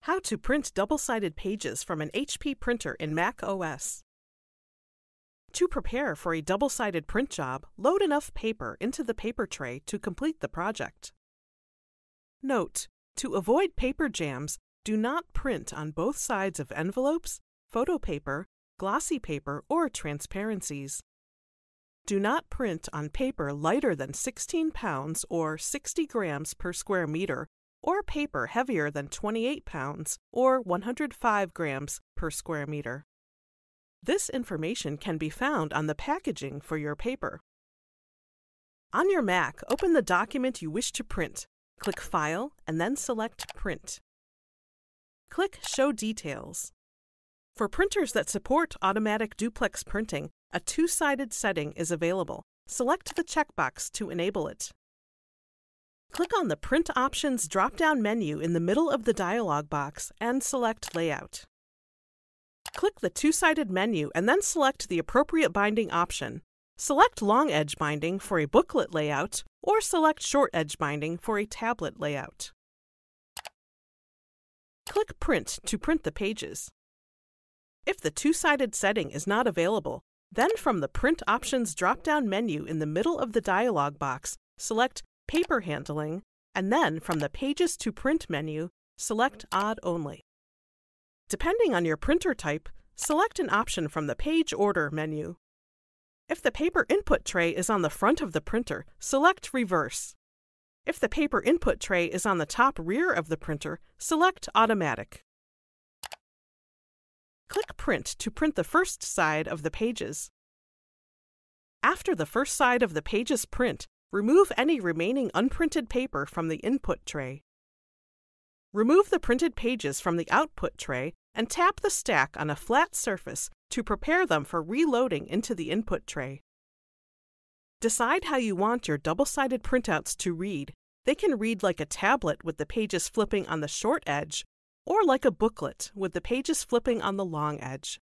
How to print double-sided pages from an HP printer in macOS. To prepare for a double-sided print job, load enough paper into the paper tray to complete the project. Note: to avoid paper jams, do not print on both sides of envelopes, photo paper, glossy paper, or transparencies. Do not print on paper lighter than 16 pounds or 60 grams per square meter, or paper heavier than 28 pounds or 105 grams per square meter. This information can be found on the packaging for your paper. On your Mac, open the document you wish to print. Click File and then select Print. Click Show Details. For printers that support automatic duplex printing, a two-sided setting is available. Select the checkbox to enable it. Click on the Print Options drop-down menu in the middle of the dialog box and select Layout. Click the two-sided menu and then select the appropriate binding option. Select long edge binding for a booklet layout or select short edge binding for a tablet layout. Click Print to print the pages. If the two-sided setting is not available, then from the Print Options drop-down menu in the middle of the dialog box, select Paper Handling, and then from the Pages to Print menu, select Odd Only. Depending on your printer type, select an option from the Page Order menu. If the paper input tray is on the front of the printer, select Reverse. If the paper input tray is on the top rear of the printer, select Automatic. Click Print to print the first side of the pages. After the first side of the pages print, remove any remaining unprinted paper from the input tray. Remove the printed pages from the output tray and tap the stack on a flat surface to prepare them for reloading into the input tray. Decide how you want your double-sided printouts to read. They can read like a tablet with the pages flipping on the short edge, or like a booklet with the pages flipping on the long edge.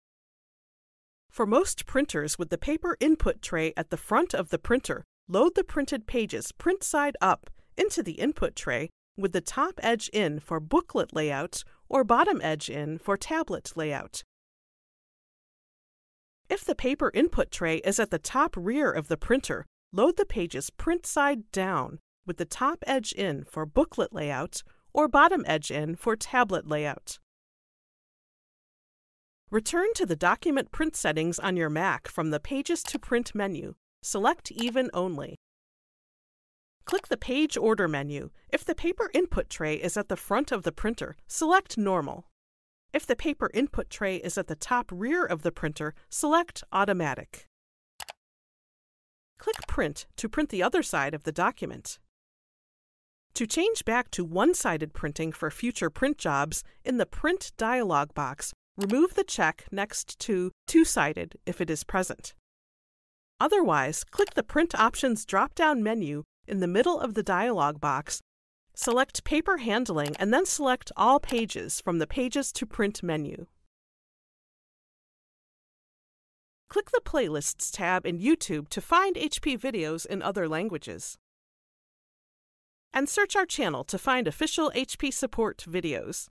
For most printers with the paper input tray at the front of the printer, load the printed pages print side up into the input tray with the top edge in for booklet layout or bottom edge in for tablet layout. If the paper input tray is at the top rear of the printer, load the pages print side down with the top edge in for booklet layout or bottom edge in for tablet layout. Return to the document print settings on your Mac from the Pages to Print menu. Select Even Only. Click the Page Order menu. If the paper input tray is at the front of the printer, select Normal. If the paper input tray is at the top rear of the printer, select Automatic. Click Print to print the other side of the document. To change back to one-sided printing for future print jobs, in the Print dialog box, remove the check next to Two-sided if it is present. Otherwise, click the Print Options drop-down menu in the middle of the dialog box, select Paper Handling, and then select All Pages from the Pages to Print menu. Click the Playlists tab in YouTube to find HP videos in other languages. And search our channel to find official HP support videos.